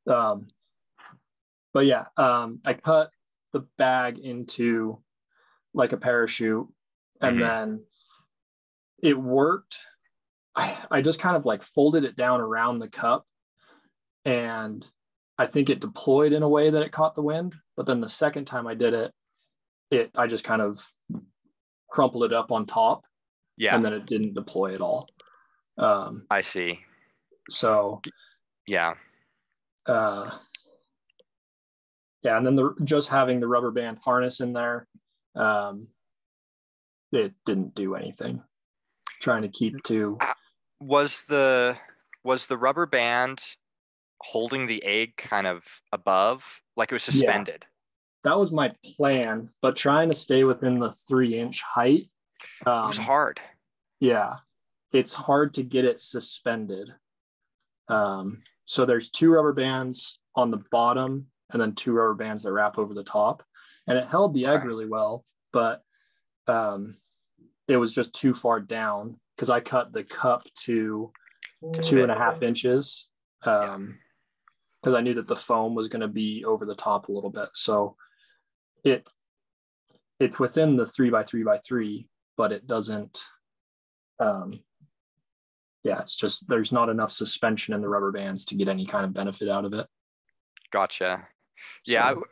But yeah, I cut the bag into like a parachute, and then it worked. I just kind of like folded it down around the cup, and I think it deployed in a way that it caught the wind. But then the second time I did it, I just kind of crumpled it up on top, and then it didn't deploy at all. I see. So yeah. Yeah, and then just having the rubber band harness in there, it didn't do anything. Trying to keep to. Was the rubber band holding the egg kind of above, like it was suspended? Yeah, that was my plan, but trying to stay within the 3-inch height. It was hard. Yeah, it's hard to get it suspended. So there's 2 rubber bands on the bottom, and then 2 rubber bands that wrap over the top, and it held the egg really well, but it was just too far down because I cut the cup to 2.5 inches because I knew that the foam was going to be over the top a little bit. So it's within the 3x3x3, but it doesn't. It's just there's not enough suspension in the rubber bands to get any kind of benefit out of it. Gotcha. Yeah, so,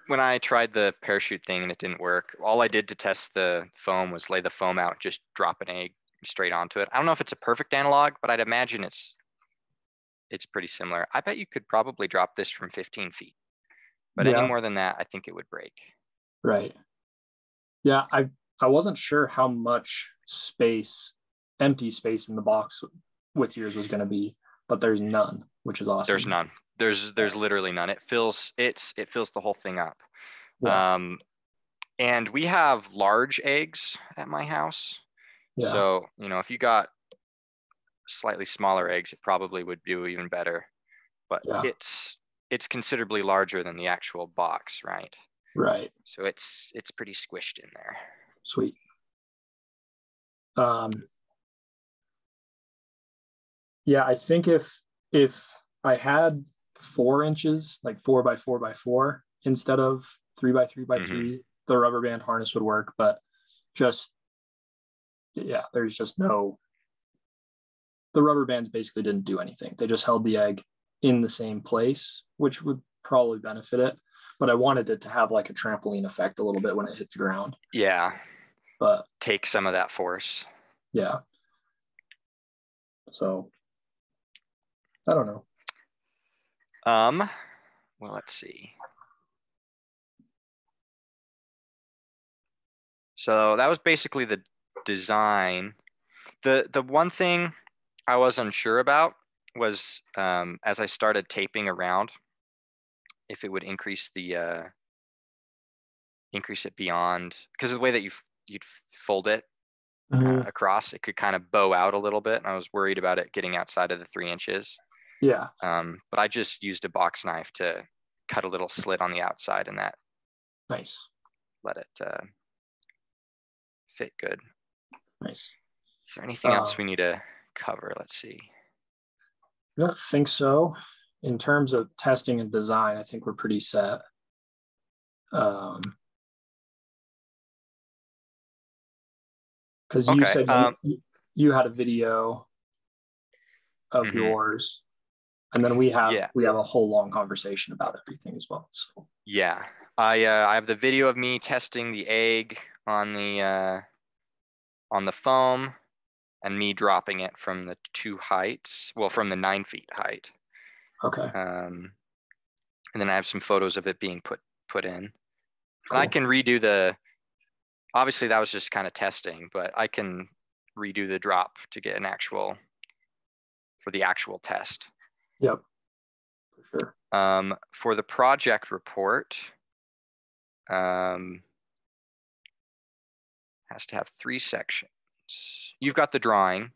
when I tried the parachute thing and it didn't work, all I did to test the foam was lay the foam out, just drop an egg straight onto it. I don't know if it's a perfect analog, but I'd imagine it's pretty similar. I bet you could probably drop this from 15 feet, but any more than that, I think it would break. Right. Yeah, I wasn't sure how much empty space in the box with yours was going to be, but there's none, which is awesome. There's none. There's literally none. It fills the whole thing up. Yeah. And we have large eggs at my house. Yeah. So, if you got slightly smaller eggs, it probably would do even better. But it's considerably larger than the actual box, right? Right. So it's pretty squished in there. Sweet. Yeah, I think if I had 4 inches, like 4x4x4 instead of 3x3x3, the rubber band harness would work. But there's just no. The rubber bands basically didn't do anything. They just held the egg in the same place, which would probably benefit it. But I wanted it to have like a trampoline effect a little bit when it hit the ground. Yeah. But take some of that force. Yeah. So I don't know. Well, let's see. So that was basically the design. The one thing I was unsure about was as I started taping around, if it would increase it beyond, because of the way that you'd fold it across, it could kind of bow out a little bit, and I was worried about it getting outside of the 3 inches. Yeah. But I just used a box knife to cut a little slit on the outside, and that let it fit good. Nice. Is there anything else we need to cover? Let's see. I don't think so. In terms of testing and design, I think we're pretty set. Because you said you had a video of yours, and then we have a whole long conversation about everything as well. So yeah, I have the video of me testing the egg on the foam, and me dropping it from the 2 heights, well, from the 9 feet height. Okay. And then I have some photos of it being put in. Cool. And I can redo obviously that was just kind of testing, but I can redo the drop to get for the actual test. Yep, for sure. For the project report, has to have 3 sections. You've got the drawing.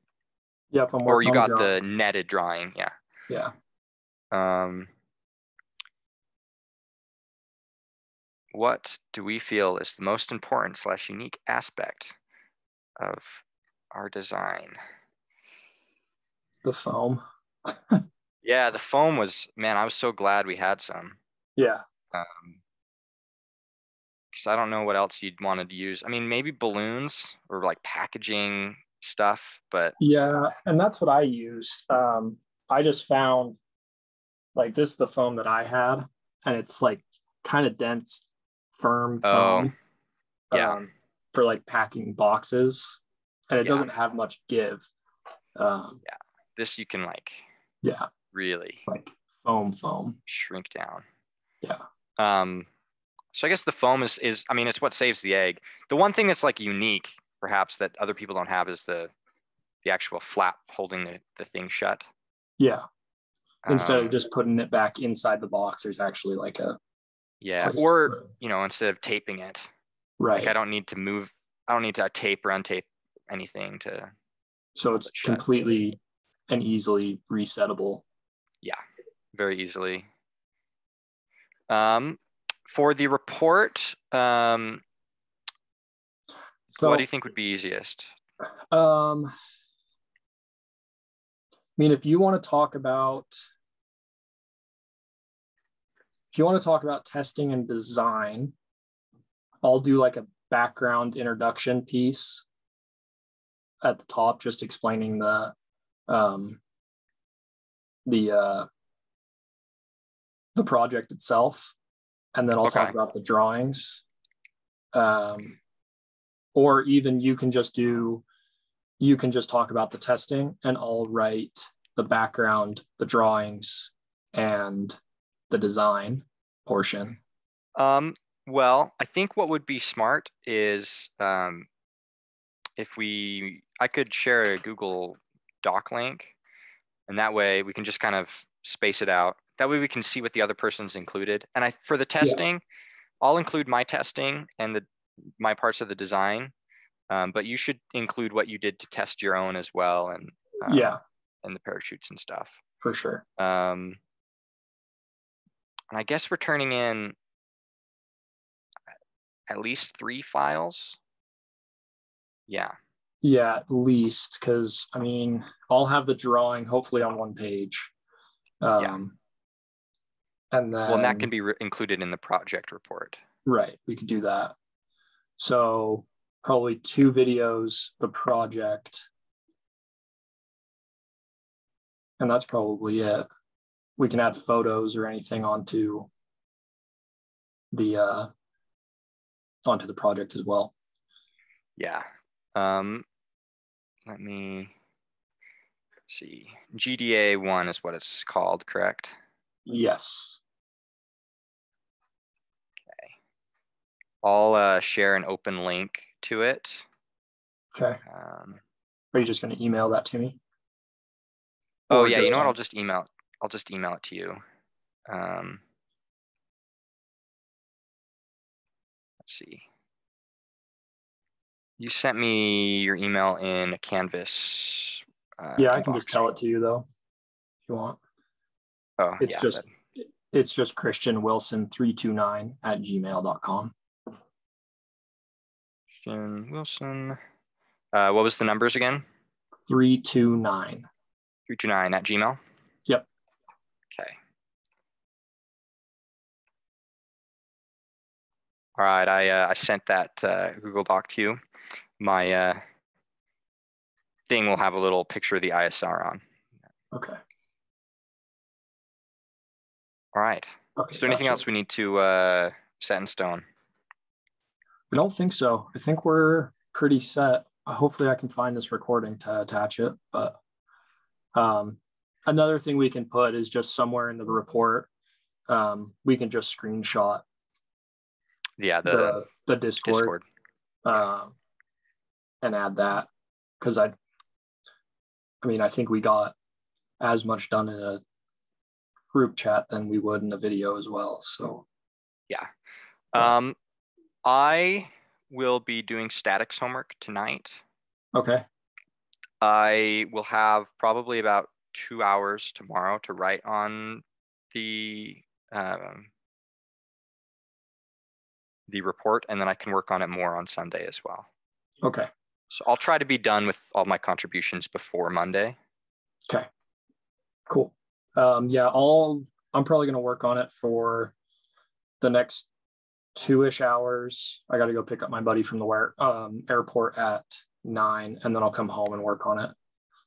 Yep, I'm working or you on got the netted drawing, yeah. Yeah. What do we feel is the most important / unique aspect of our design? The foam. Yeah, the foam was, man, I was so glad we had some. Yeah. Because I don't know what else you'd wanted to use. I mean, maybe balloons or like packaging stuff, but Yeah. And that's what I used. I just found like this is the foam that I had, and it's like kind of dense, firm oh, foam yeah, for like packing boxes, and it yeah, doesn't have much give. Um, yeah. This you can like yeah, really like foam. shrink down. Yeah. Um, so I guess the foam is I mean, it's what saves the egg. The one thing that's like unique, perhaps, that other people don't have is the actual flap holding the thing shut. Yeah. Instead of Um, just putting it back inside the box, there's actually like a yeah, place to or put it. instead of taping it, like I Right. don't need to move, I don't need to tape or untape anything to So hold it's it shut. completely and easily resettable. Yeah, very easily. Um, for the report, what do you So, think would be easiest? I mean, if you want to talk about testing and design, I'll do like a background introduction piece at the top, just explaining um, the the project itself, and then I'll talk Okay. about the drawings. Um, or even you can just talk about the testing, and I'll write the background, the drawings, and the design portion. Um, well, I think what would be smart is if I could share a Google Doc link, and that way we can just kind of space it out. That way we can see what the other person's included. And for the Yeah, testing, I'll include my testing and my parts of the design, but you should include what you did to test your own as well, yeah, and the parachutes and stuff. for sure. Um, and I guess we're turning in at least 3 files. Yeah, Yeah, at least because I mean, I'll have the drawing hopefully on one page, yeah. um, and Well, and that can then be included in the project report. right, we could do that. So probably 2 videos, the project, and that's probably it. We can add photos or anything the uh, onto the project as well. Yeah. Um, let me see. GDA1 is what it's called, correct? Yes. I'll share an open link to it. Okay. Um, Are you just going to email that to me, oh or yeah, you just know what? on? I'll just email it to you. Um, let's see. You sent me your email in a Canvas Yeah, I can just inbox, tell right? it to you though, if you want. Oh It's yeah, just it's just Christian Wilson 329 at gmail.com. Christian Wilson. What was the numbers again? 329. 329 at Gmail. Yep. Okay. All right. I sent that Google Doc to you. My thing will have a little picture of the ISR on. Okay. All right. Okay. Is there anything Gotcha. else we need to set in stone? I don't think so. I think we're pretty set. Hopefully, I can find this recording to attach it. But um, another thing we can put is just somewhere in the report. We can just screenshot Yeah, the the Discord Discord. Yeah. um, and add that because I mean I think we got as much done in a group chat than we would in a video as well. So Yeah. yeah. I will be doing statics homework tonight. Okay. I will have probably about 2 hours tomorrow to write on the um, the report, and then I can work on it more on Sunday as well. Okay. So I'll try to be done with all my contributions before Monday. Okay. Cool. Yeah, I'm probably gonna work on it for the next 2-ish hours. I got to go pick up my buddy from the airport at 9, and then I'll come home and work on it.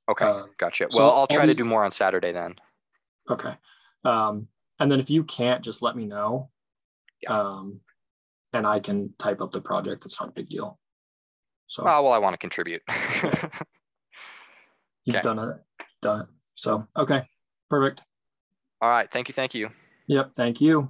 Okay, gotcha. So Well, I'll try to do more on Saturday then. Okay. And then if you can't, just let me know. Yeah. And I can type up the project. It's not a big deal. So well, I want to contribute. you've Okay. done it. So okay, perfect. All right. Thank you. Yep. Thank you.